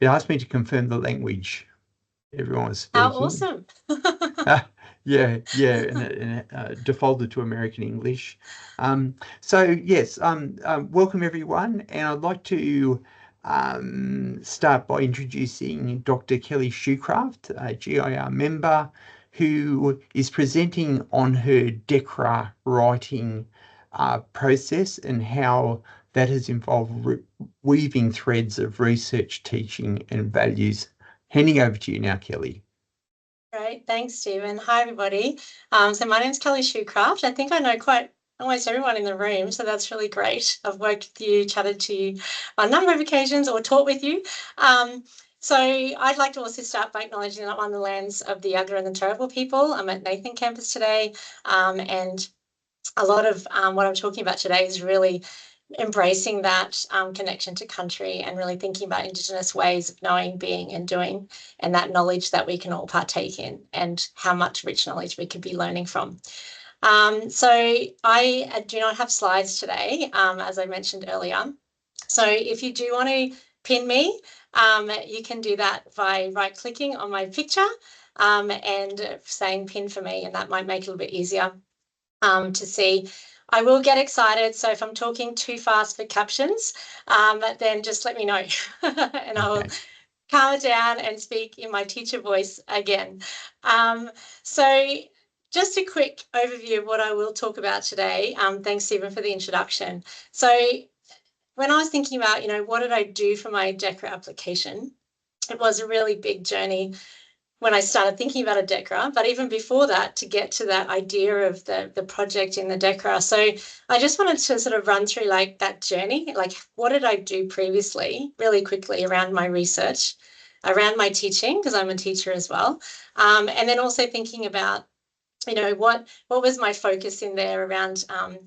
It asked me to confirm the language everyone was How speaking. awesome. Yeah, and it defaulted to American English. So yes, welcome everyone, and I'd like to start by introducing Dr. Kelly Shoecraft, a GIR member, who is presenting on her DECRA writing process and how that has involved weaving threads of research, teaching, and values. Handing over to you now, Kelly. Great, thanks, Stephen. Hi, everybody. So my name's Kelly Shoecraft. I think I know quite almost everyone in the room, so that's really great. I've worked with you, chatted to you on a number of occasions, or taught with you. So I'd like to also start by acknowledging that I'm on the lands of the Yagara and the Turrbal people. I'm at Nathan campus today, and a lot of what I'm talking about today is really embracing that connection to country and really thinking about Indigenous ways of knowing, being and doing, and that knowledge that we can all partake in and how much rich knowledge we could be learning from. So I do not have slides today, as I mentioned earlier. So if you do want to pin me, you can do that by right-clicking on my picture and saying pin for me, and that might make it a little bit easier to see. I will get excited, so if I'm talking too fast for captions, then just let me know and I will calm it down and speak in my teacher voice again. So just a quick overview of what I will talk about today. Thanks, Stephen, for the introduction. So when I was thinking about, what did I do for my DECRA application, it was a really big journey when I started thinking about a DECRA, but even before that, to get to that idea of the project in the DECRA. So I just wanted to sort of run through like that journey, like what did I do previously really quickly around my research, around my teaching, because I'm a teacher as well. And then also thinking about, what was my focus in there around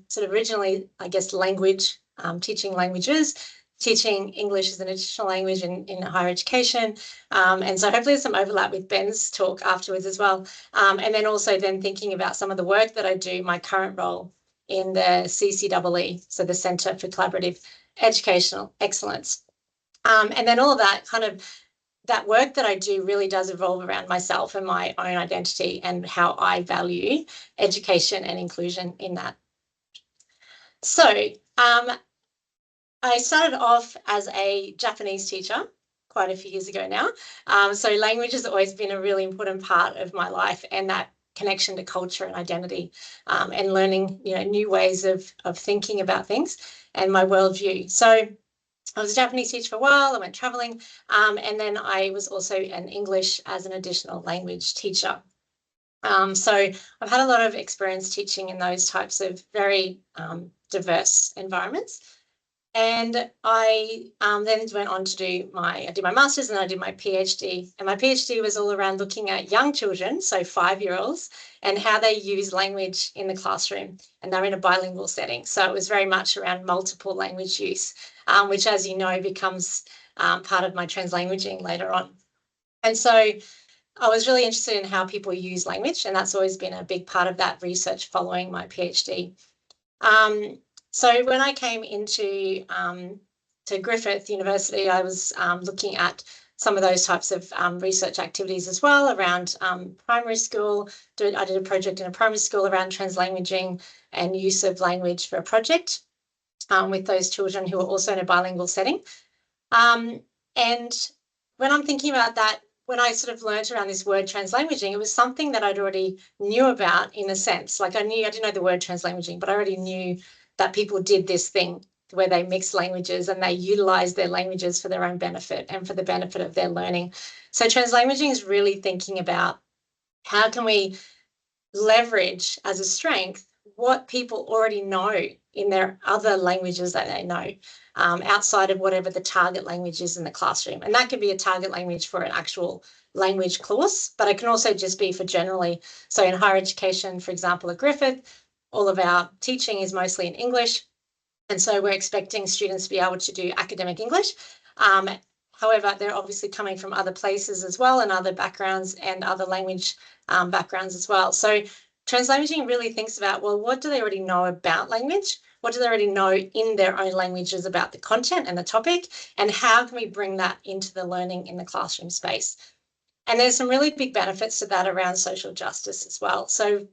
sort of originally, I guess, language, teaching languages, teaching English as an additional language in higher education. And so hopefully there's some overlap with Ben's talk afterwards as well. And then also then thinking about some of the work that I do, my current role in the CCEE, so the Centre for Collaborative Educational Excellence. And then all of that that work that I do really does evolve around myself and my own identity and how I value education and inclusion in that. So I started off as a Japanese teacher quite a few years ago now. So language has always been a really important part of my life, and that connection to culture and identity, and learning, new ways of thinking about things and my worldview. So I was a Japanese teacher for a while. I went traveling, and then I was also an English as an additional language teacher. So I've had a lot of experience teaching in those types of very diverse environments. And I then went on to do I did my master's and I did my PhD. And my PhD was all around looking at young children, so 5-year-olds, and how they use language in the classroom. And they're in a bilingual setting. So it was very much around multiple language use, which, as you know, becomes part of my translanguaging later on. And so I was really interested in how people use language, and that's always been a big part of that research following my PhD. So when I came into to Griffith University, I was looking at some of those types of research activities as well around primary school. I did a project in a primary school around translanguaging and use of language for a project with those children who are also in a bilingual setting. And when I'm thinking about that, when I sort of learned around this word translanguaging, it was something that I'd already knew about in a sense. Like I didn't know the word translanguaging, but I already knew that people did this thing where they mix languages and they utilize their languages for their own benefit and for the benefit of their learning. So translanguaging is really thinking about how can we leverage as a strength what people already know in their other languages that they know, outside of whatever the target language is in the classroom. And that could be a target language for an actual language course, but it can also just be for generally. So in higher education, for example, at Griffith, all of our teaching is mostly in English. And so we're expecting students to be able to do academic English. However, they're obviously coming from other places as well and other backgrounds and other language backgrounds as well. So translanguaging really thinks about, well, what do they already know about language? what do they already know in their own languages about the content and the topic, and how can we bring that into the learning in the classroom space? And there's some really big benefits to that around social justice as well. So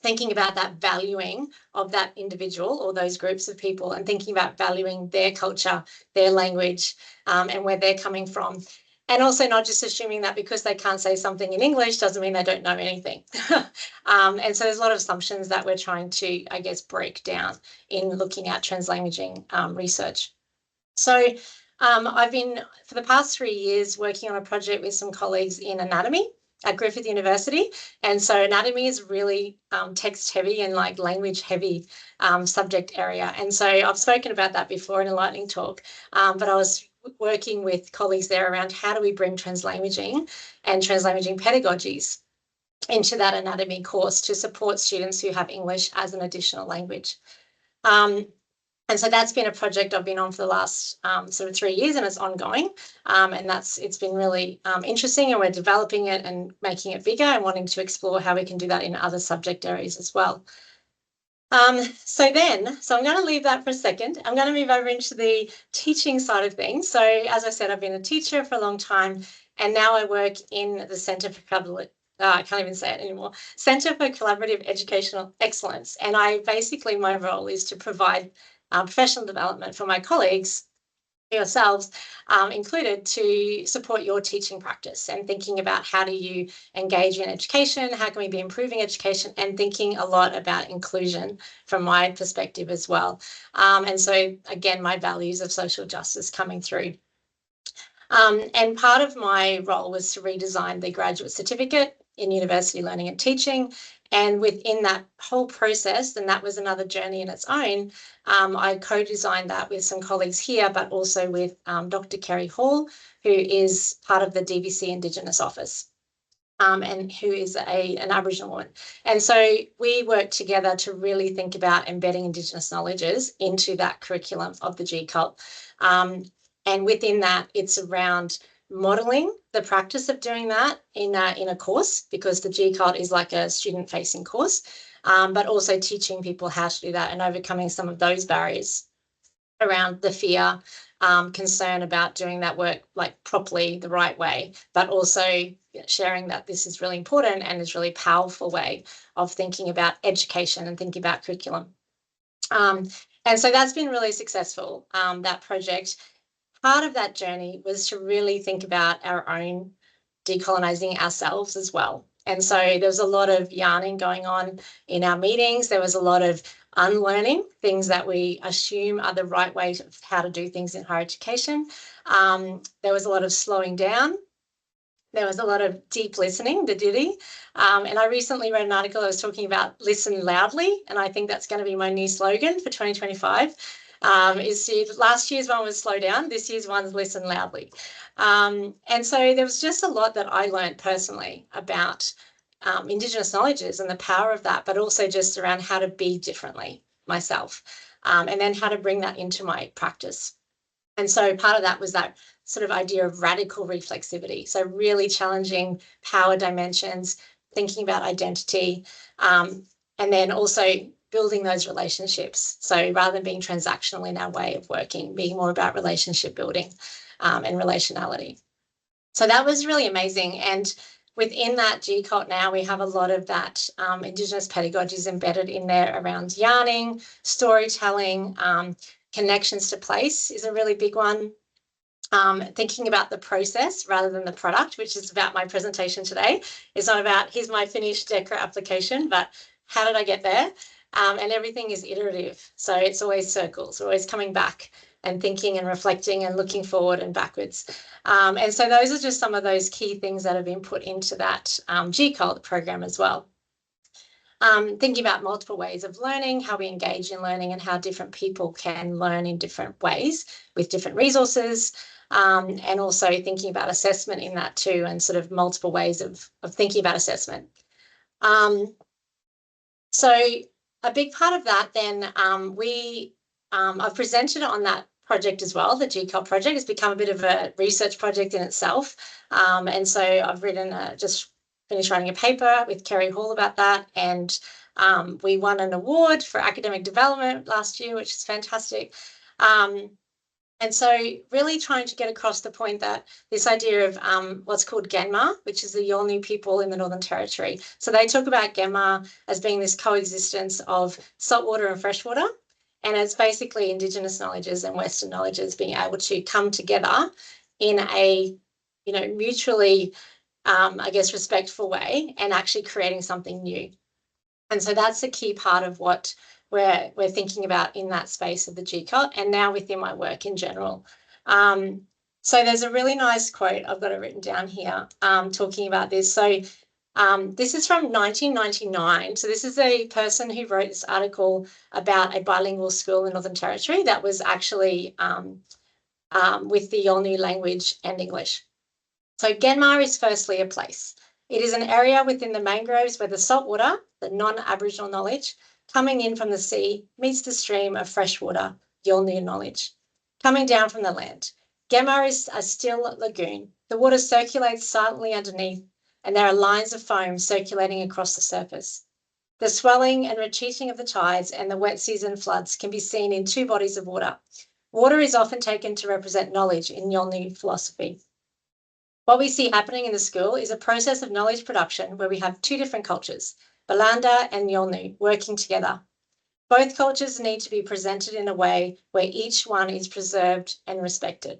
thinking about that valuing of that individual or those groups of people, and thinking about valuing their culture, their language, and where they're coming from. And also not just assuming that because they can't say something in English doesn't mean they don't know anything. And so there's a lot of assumptions that we're trying to, I guess, break down in looking at translanguaging research. So I've been, for the past 3 years, working on a project with some colleagues in anatomy at Griffith University. And so anatomy is really text heavy and like language heavy subject area. And so I've spoken about that before in a lightning talk, but I was working with colleagues there around how do we bring translanguaging and translanguaging pedagogies into that anatomy course to support students who have English as an additional language. And so that's been a project I've been on for the last sort of 3 years, and it's ongoing. And it's been really interesting, and we're developing it and making it bigger and wanting to explore how we can do that in other subject areas as well. So I'm going to leave that for a second. I'm going to move over into the teaching side of things. So as I said, I've been a teacher for a long time, and now I work in the Centre for I can't even say it anymore. Centre for Collaborative Educational Excellence. And my role is to provide professional development for my colleagues, yourselves included, to support your teaching practice and thinking about how do you engage in education, how can we be improving education, and thinking a lot about inclusion from my perspective as well. And so again, my values of social justice coming through. And part of my role was to redesign the graduate certificate in university learning and teaching. And within that whole process, and that was another journey in its own, I co-designed that with some colleagues here, but also with Dr. Kerry Hall, who is part of the DVC Indigenous office, and who is an Aboriginal woman. And so we worked together to really think about embedding Indigenous knowledges into that curriculum of the GCULT. And within that, it's around modelling the practice of doing that in a course, because the GCULT is like a student-facing course, but also teaching people how to do that and overcoming some of those barriers around the fear, concern about doing that work like properly, the right way, but also sharing that this is really important and is really powerful way of thinking about education and thinking about curriculum. And so that's been really successful, that project. Part of that journey was to really think about our own decolonising ourselves as well. And so there was a lot of yarning going on in our meetings. There was a lot of unlearning things that we assume are the right way of how to do things in higher education. There was a lot of slowing down. There was a lot of deep listening, the ditty. And I recently read an article that was talking about listen loudly, and I think that's going to be my new slogan for 2025. Last year's one was slow down, this year's one's listen loudly. And so there was just a lot that I learned personally about Indigenous knowledges and the power of that, but also just around how to be differently myself, and then how to bring that into my practice. And so part of that was that sort of idea of radical reflexivity. So really challenging power dimensions, thinking about identity, and then also building those relationships. So rather than being transactional in our way of working, being more about relationship building and relationality. So that was really amazing. And within that GCULT now, we have a lot of that Indigenous pedagogies embedded in there around yarning, storytelling, connections to place is a really big one. Thinking about the process rather than the product, which is about my presentation today. It's not about, here's my finished DECRA application, but how did I get there? And everything is iterative. So it's always circles, always coming back and thinking and reflecting and looking forward and backwards. And so those are just some of those key things that have been put into that GCULT program as well. Thinking about multiple ways of learning, how we engage in learning, and how different people can learn in different ways with different resources, and also thinking about assessment in that too, and sort of multiple ways of thinking about assessment. So a big part of that then, I've presented on that project as well. The GCULT project has become a bit of a research project in itself. And so I've written, just finished writing a paper with Kerry Hall about that, and We won an award for academic development last year, which is fantastic. And so really trying to get across the point that this idea of what's called Genma, which is the Yolngu people in the Northern Territory. So they talk about Genma as being this coexistence of saltwater and freshwater. And it's basically Indigenous knowledges and Western knowledges being able to come together in a, mutually, I guess, respectful way and actually creating something new. And so that's a key part of what we're thinking about in that space of the GCULT and now within my work in general. So there's a really nice quote, I've got it written down here, talking about this. So this is from 1999. So this is a person who wrote this article about a bilingual school in the Northern Territory that was actually with the Yolngu language and English. So Genma is firstly a place. It is an area within the mangroves where the saltwater, the non-Aboriginal knowledge, coming in from the sea, meets the stream of freshwater, Yolngu knowledge, coming down from the land. Genma is a still lagoon. The water circulates silently underneath, and there are lines of foam circulating across the surface. The swelling and retreating of the tides and the wet season floods can be seen in two bodies of water. Water is often taken to represent knowledge in Yolngu philosophy. What we see happening in the school is a process of knowledge production where we have two different cultures, Balanda and Yolngu, working together. Both cultures need to be presented in a way where each one is preserved and respected.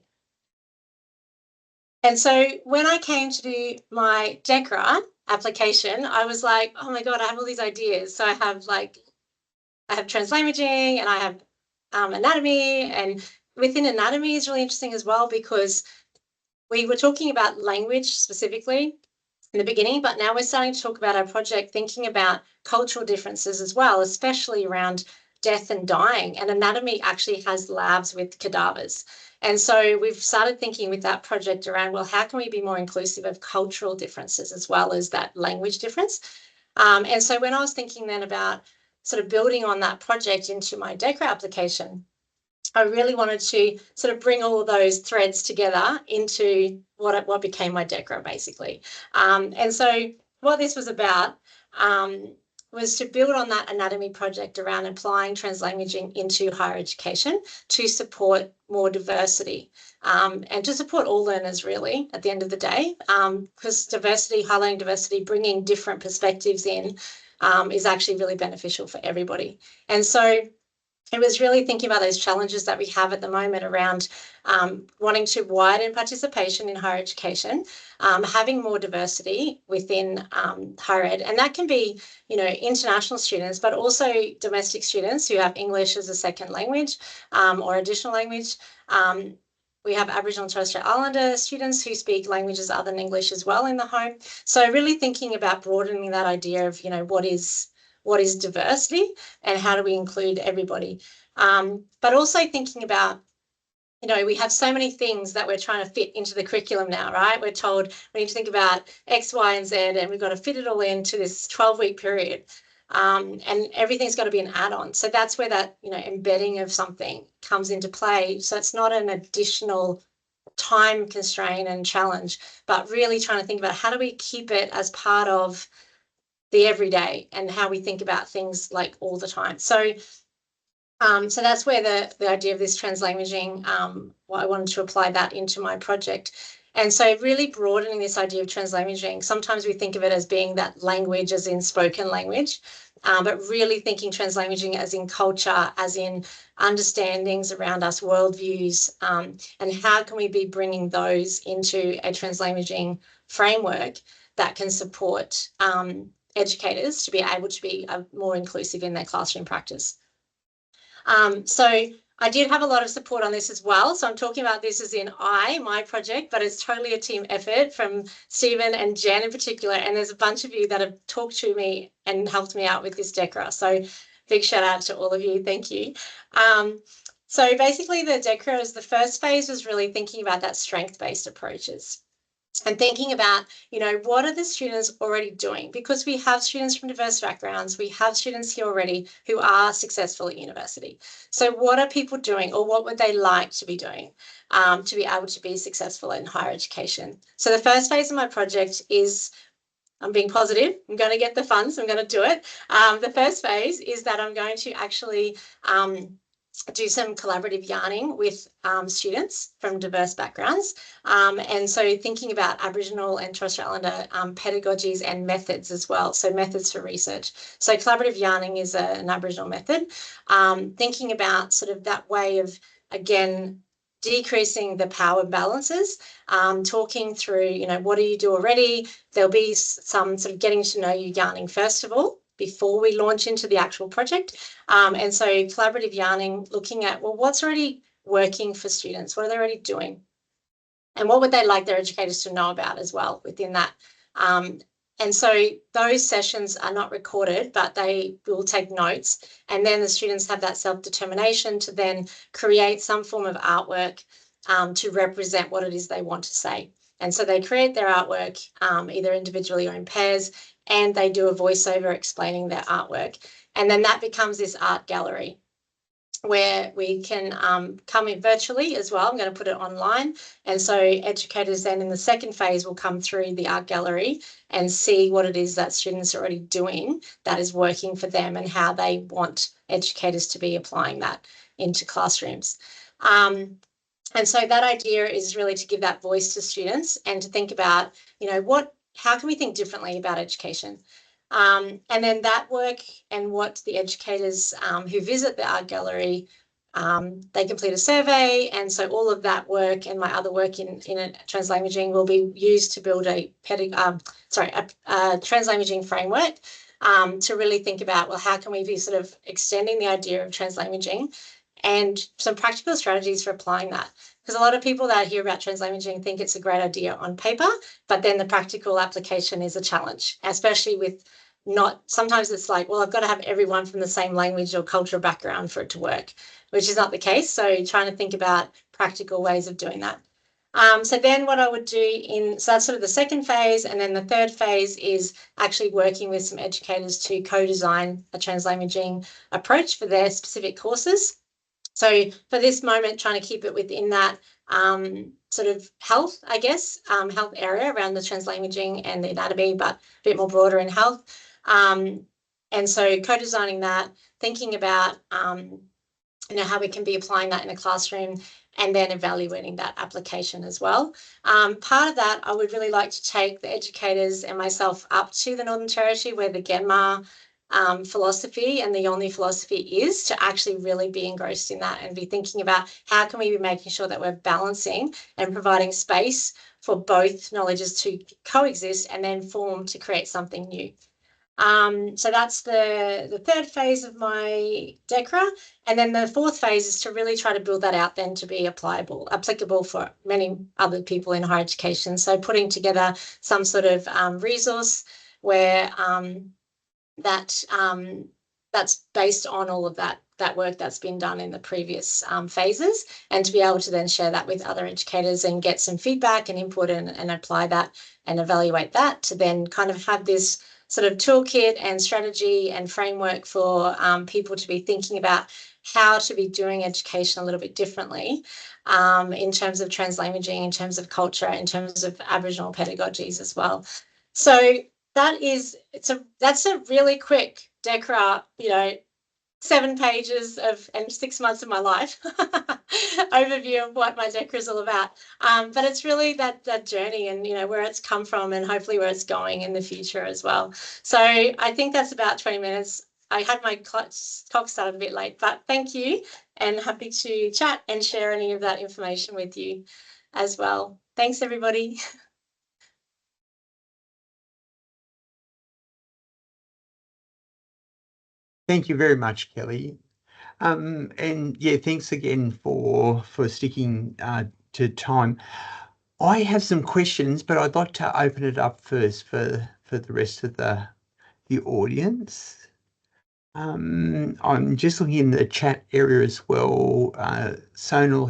And so when I came to do my DECRA application, I was like, oh my God, I have all these ideas. So I have translanguaging and I have anatomy, and within anatomy is really interesting as well because we were talking about language specifically in the beginning, but now we're starting to talk about our project thinking about cultural differences as well, especially around death and dying. And anatomy actually has labs with cadavers. And so we've started thinking with that project around, well, how can we be more inclusive of cultural differences as well as that language difference? And so when I was thinking then about sort of building on that project into my DECRA application, I really wanted to sort of bring all of those threads together into what became my DECRA, basically. And so what this was about was to build on that anatomy project around applying translanguaging into higher education to support more diversity and to support all learners, really, at the end of the day, because diversity, highlighting diversity, bringing different perspectives in is actually really beneficial for everybody. And so it was really thinking about those challenges that we have at the moment around wanting to widen participation in higher education, having more diversity within higher ed. And that can be, international students, but also domestic students who have English as a second language or additional language. We have Aboriginal and Torres Strait Islander students who speak languages other than English as well in the home. So really thinking about broadening that idea of, what is diversity and how do we include everybody. But also thinking about, we have so many things that we're trying to fit into the curriculum now, right? We're told we need to think about X, Y, and Z, and we've got to fit it all into this 12-week period. And everything's got to be an add-on. So that's where that, embedding of something comes into play. So it's not an additional time constraint and challenge, but really trying to think about how do we keep it as part of the everyday and how we think about things like all the time. So that's where the idea of this translanguaging, I wanted to apply that into my project. And so really broadening this idea of translanguaging, sometimes we think of it as being that language as in spoken language, but really thinking translanguaging as in culture, as in understandings around us, worldviews, and how can we be bringing those into a translanguaging framework that can support educators to be able to be more inclusive in their classroom practice. So I did have a lot of support on this as well. So I'm talking about this as in my project, but it's totally a team effort from Stephen and Jen in particular. And there's a bunch of you that have talked to me and helped me out with this DECRA. So big shout out to all of you. Thank you. So basically the DECRA is the first phase was really thinking about that strength-based approaches. And thinking about, what are the students already doing? Because we have students from diverse backgrounds, we have students here already who are successful at university. So what are people doing, or what would they like to be doing to be able to be successful in higher education? So the first phase of my project is I'm being positive. I'm going to get the funds. I'm going to do it. The first phase is that I'm going to actually do some collaborative yarning with students from diverse backgrounds. And so thinking about Aboriginal and Torres Strait Islander pedagogies and methods as well. So methods for research. So collaborative yarning is an Aboriginal method. Thinking about sort of that way of, again, decreasing the power balances, talking through, you know, what do you do already? There'll be some sort of getting to know you yarning first of all, before we launch into the actual project. And so collaborative yarning, looking at, well, what's already working for students? What are they already doing? And what would they like their educators to know about as well within that? And so those sessions are not recorded, but they will take notes. And then the students have that self-determination to then create some form of artwork to represent what it is they want to say. And so they create their artwork either individually or in pairs, and they do a voiceover explaining their artwork. And then that becomes this art gallery where we can come in virtually as well. I'm going to put it online. And so educators then in the second phase will come through the art gallery and see what it is that students are already doing that is working for them and how they want educators to be applying that into classrooms. And so that idea is really to give that voice to students and to think about, you know, how can we think differently about education? And then that work and what the educators who visit the art gallery, they complete a survey. And so all of that work and my other work in translanguaging will be used to build a translanguaging framework to really think about, well, how can we be sort of extending the idea of translanguaging and some practical strategies for applying that. Because a lot of people that hear about translanguaging think it's a great idea on paper, but then the practical application is a challenge, especially with sometimes it's like, well, I've got to have everyone from the same language or cultural background for it to work, which is not the case. So trying to think about practical ways of doing that. So then what I would do so that's sort of the second phase. And then the third phase is actually working with some educators to co-design a translanguaging approach for their specific courses. So for this moment, trying to keep it within that sort of health, I guess, health area around the translanguaging and the anatomy, but a bit more broader in health. And so co-designing that, thinking about, you know, how we can be applying that in a classroom and then evaluating that application as well. Part of that, I would really like to take the educators and myself up to the Northern Territory where the Genma philosophy and the Yolngu philosophy is, to actually really be engrossed in that and be thinking about how can we be making sure that we're balancing and providing space for both knowledges to coexist and then form to create something new. So that's the third phase of my DECRA. And then the fourth phase is to really try to build that out then to be applicable for many other people in higher education. So putting together some sort of resource where that's based on all of that work that's been done in the previous phases, and to be able to then share that with other educators and get some feedback and input and apply that and evaluate that to then kind of have this sort of toolkit and strategy and framework for people to be thinking about how to be doing education a little bit differently in terms of translanguaging, in terms of culture, in terms of Aboriginal pedagogies as well. So that's a really quick DECRA, you know, 7 pages and 6 months of my life overview of what my DECRA is all about. But it's really that journey and, you know, where it's come from and hopefully where it's going in the future as well. So I think that's about 20 minutes. I had my clock started a bit late, but thank you, and happy to chat and share any of that information with you as well. Thanks, everybody. Thank you very much, Kelly. And yeah, thanks again for sticking to time. I have some questions, but I'd like to open it up first for the rest of the audience. I'm just looking in the chat area as well. Sonal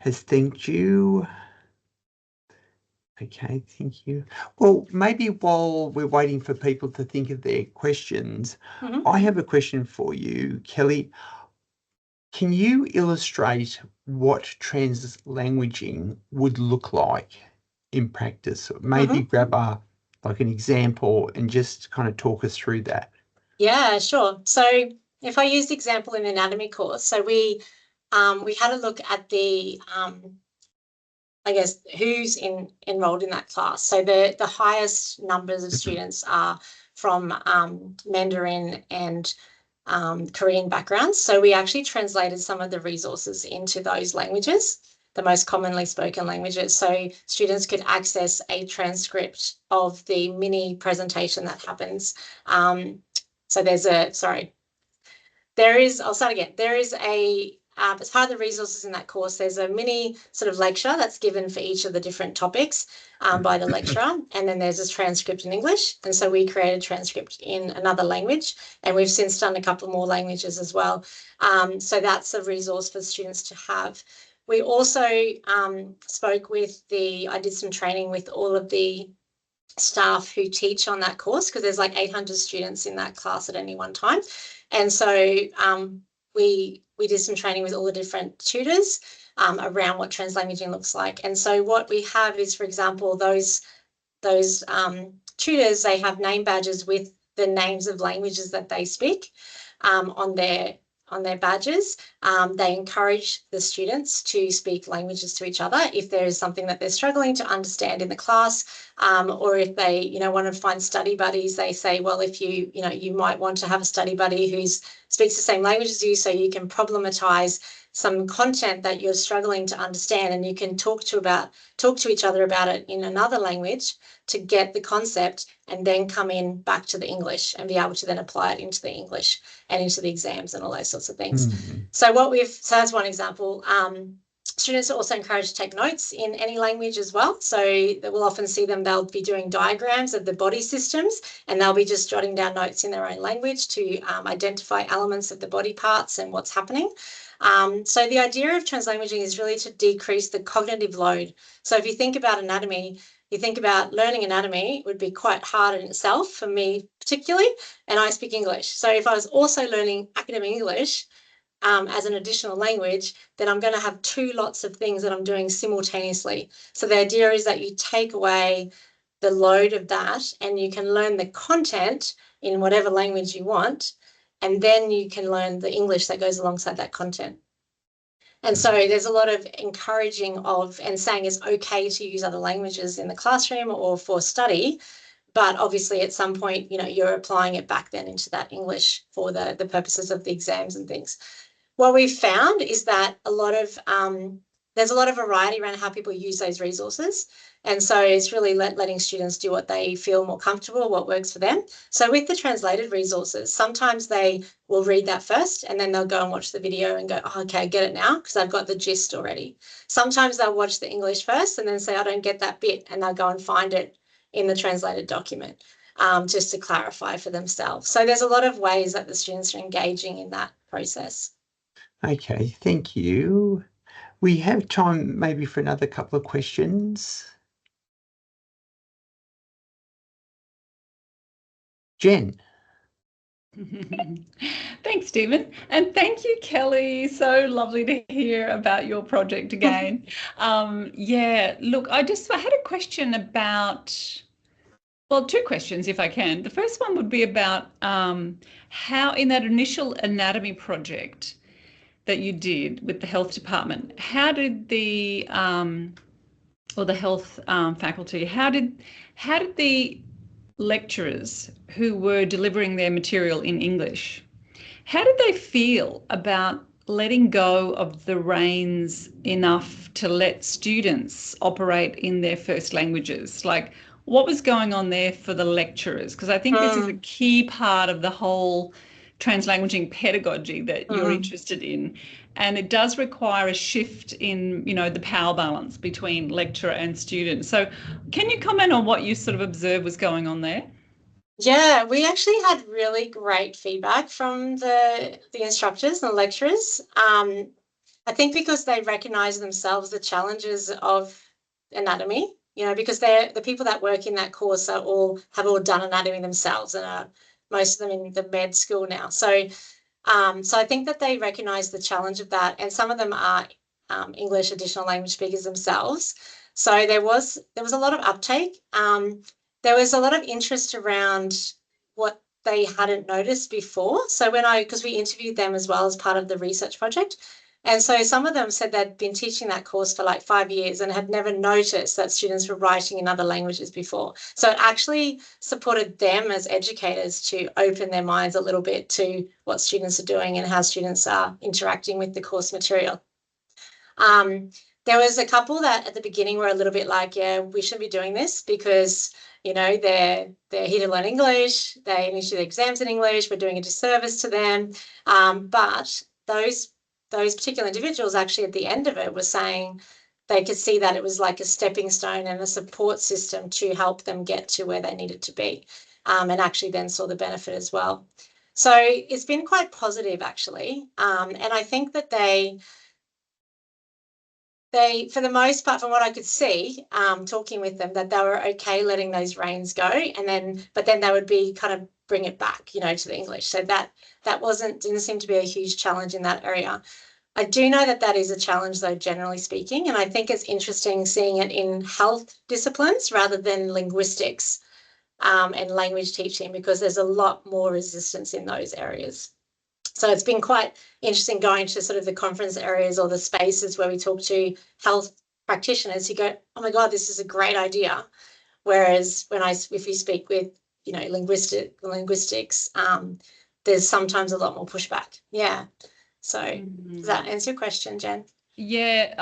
has thanked you. Okay, thank you. Well, maybe while we're waiting for people to think of their questions, I have a question for you, Kelly. Can you illustrate what translanguaging would look like in practice? Maybe grab like an example, and just kind of talk us through that? Yeah, sure. So if I use the example in the anatomy course, so we had a look at the I guess who's enrolled in that class. So the highest numbers of students are from Mandarin and Korean backgrounds. So we actually translated some of the resources into those languages, the most commonly spoken languages. So students could access a transcript of the mini presentation that happens. So there's a, sorry, there is, I'll start again. There is a, as part of the resources in that course, there's a mini sort of lecture that's given for each of the different topics by the lecturer. And then there's a transcript in English. And so we created a transcript in another language. And we've since done a couple more languages as well. So that's a resource for students to have. We also spoke with I did some training with all of the staff who teach on that course, because there's like 800 students in that class at any one time. And so we did some training with all the different tutors around what translanguaging looks like. And so what we have is, for example, those tutors, they have name badges with the names of languages that they speak on their badges. They encourage the students to speak languages to each other if there is something that they're struggling to understand in the class, or if they, want to find study buddies. They say, well, if you might want to have a study buddy who speaks the same language as you, so you can problematize some content that you're struggling to understand, and you can talk to each other about it in another language to get the concept, and then come in back to the English and be able to then apply it into the English and into the exams and all those sorts of things. Mm-hmm. So that's one example. Students are also encouraged to take notes in any language as well. So we'll often see them, they'll be doing diagrams of the body systems, and they'll be just jotting down notes in their own language to identify elements of the body parts and what's happening. So the idea of translanguaging is really to decrease the cognitive load. So if you think about anatomy, you think about learning anatomy would be quite hard in itself, for me particularly, and I speak English. So if I was also learning academic English as an additional language, then I'm going to have two lots of things that I'm doing simultaneously. So the idea is that you take away the load of that, and you can learn the content in whatever language you want, and then you can learn the English that goes alongside that content. And so there's a lot of encouraging of and saying it's okay to use other languages in the classroom or for study, but obviously at some point, you're applying it back then into that English for the purposes of the exams and things. What we've found is that there's a lot of variety around how people use those resources. And so it's really letting students do what they feel more comfortable, what works for them. So with the translated resources, sometimes they will read that first, and then they'll go and watch the video and go, oh, okay, I get it now because I've got the gist already. Sometimes they'll watch the English first and then say, I don't get that bit, and they'll go and find it in the translated document just to clarify for themselves. So there's a lot of ways that the students are engaging in that process. Okay, thank you. We have time maybe for another couple of questions. Jen. Thanks, Stephen. And thank you, Kelly. So lovely to hear about your project again. Yeah, look, I had a question about, well, two questions if I can. The first one would be about how in that initial anatomy project that you did with the health department, how did the or the health faculty, how did the lecturers who were delivering their material in English, how did they feel about letting go of the reins enough to let students operate in their first languages? Like, what was going on there for the lecturers? Because I think this is a key part of the whole translanguaging pedagogy that you're interested in. And it does require a shift in, the power balance between lecturer and student. So can you comment on what you sort of observed was going on there? Yeah, we actually had really great feedback from the instructors and the lecturers. I think because they recognise themselves the challenges of anatomy, because the people that work in that course have all done anatomy themselves, and are most of them in the med school now. So I think that they recognise the challenge of that, and some of them are English additional language speakers themselves. So there was a lot of uptake. there was a lot of interest around what they hadn't noticed before. So because we interviewed them as well as part of the research project. And so some of them said they'd been teaching that course for like 5 years and had never noticed that students were writing in other languages before. So it actually supported them as educators to open their minds a little bit to what students are doing and how students are interacting with the course material. There was a couple that at the beginning were a little bit like, yeah, we shouldn't be doing this because, you know, they're here to learn English. They need to do the exams in English. We're doing a disservice to them. But those particular individuals actually at the end of it were saying they could see that it was like a stepping stone and a support system to help them get to where they needed to be, and actually then saw the benefit as well. So it's been quite positive actually. And I think that they, for the most part, from what I could see, talking with them, that they were okay letting those reins go, but then they would be kind of bring it back, you know, to the English. So that didn't seem to be a huge challenge in that area. I do know that is a challenge, though, generally speaking, and I think it's interesting seeing it in health disciplines rather than linguistics and language teaching, because there's a lot more resistance in those areas. So it's been quite interesting going to sort of the conference areas or the spaces where we talk to health practitioners who go, oh my God, this is a great idea. Whereas if you speak with, you know, linguistics, there's sometimes a lot more pushback. Yeah. So does that answer your question, Jen? Yeah,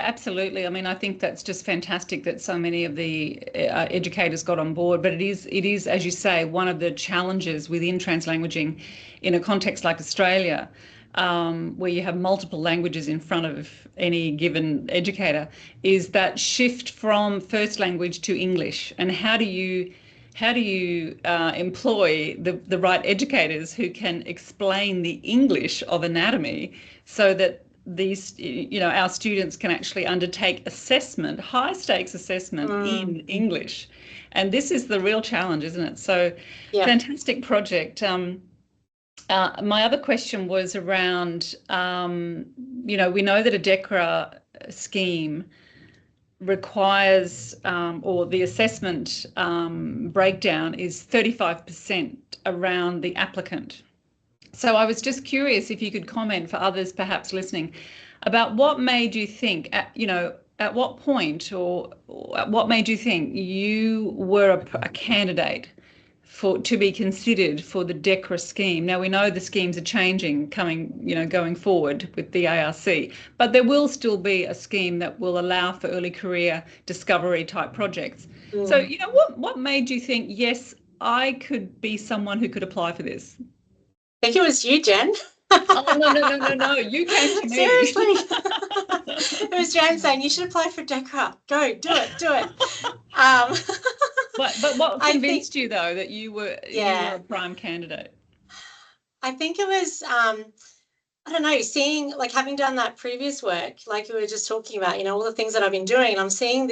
absolutely. I mean, I think that's just fantastic that so many of the educators got on board. But it is, as you say, one of the challenges within translanguaging in a context like Australia, where you have multiple languages in front of any given educator, is that shift from first language to English. And how do you employ the right educators who can explain the English of anatomy so that these, you know, our students can actually undertake assessment, high stakes assessment in English. And this is the real challenge, isn't it? So yeah. Fantastic project. My other question was around, you know, we know that a DECRA scheme requires, or the assessment breakdown is 35% around the applicant. So I was just curious if you could comment for others perhaps listening about what made you think, at what point or what made you think you were a candidate to be considered for the DECRA scheme. Now, we know the schemes are changing going forward with the ARC, but there will still be a scheme that will allow for early career discovery type projects. So, you know, what made you think, yes, I could be someone who could apply for this? I think it was you, Jen. Oh, no. You came to me. Seriously. It was Jen saying, you should apply for DECRA. Go, do it. But what convinced you, though, that you were a prime candidate? I think it was, I don't know, seeing, like, having done that previous work, like we were just talking about, you know, all the things that I've been doing, and I'm seeing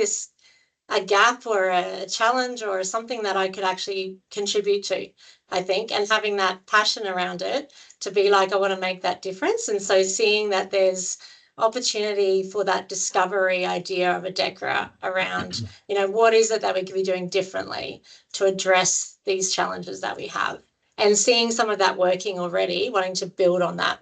a gap or a challenge or something that I could actually contribute to, I think, and having that passion around it to be like, I want to make that difference. And so seeing that there's opportunity for that discovery idea of a DECRA around, you know, what is it that we could be doing differently to address these challenges that we have, and seeing some of that working already, wanting to build on that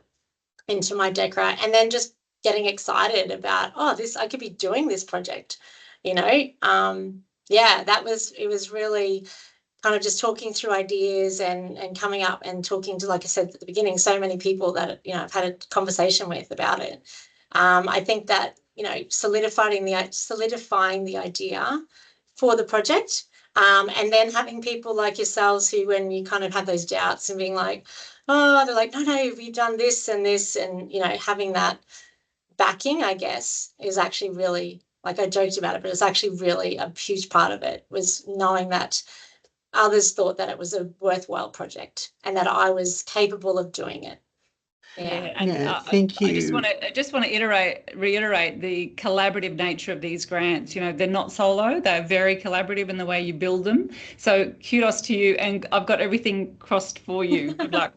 into my DECRA, and then just getting excited about, I could be doing this project, you know. It was really kind of just talking through ideas and coming up and talking to, like I said at the beginning, so many people that, you know, I've had a conversation with about it. I think that, you know, solidifying the idea for the project, and then having people like yourselves who, when you kind of have those doubts and being like, they're like, no, we've done this and this, and, you know, having that backing, I guess, is actually really, like, I joked about it, but it's actually really a huge part of it, was knowing that others thought that it was a worthwhile project and that I was capable of doing it. Thank you. I just want to reiterate the collaborative nature of these grants. You know, they're not solo; they're very collaborative in the way you build them. So kudos to you, and I've got everything crossed for you. Good luck.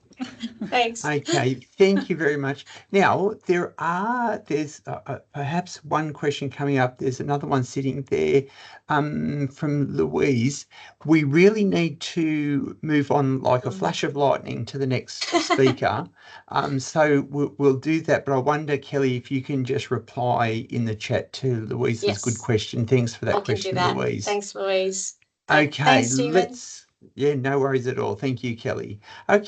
Thanks. Okay, thank you very much. Now, there's perhaps one question coming up. There's another one sitting there from Louise. We really need to move on like a flash of lightning to the next speaker. So we'll do that. But I wonder, Kelly, if you can just reply in the chat to Louise's good question. Thanks for that question, Louise. Thanks, Louise. Okay, Thanks, Stephen. no worries at all. Thank you, Kelly. Okay.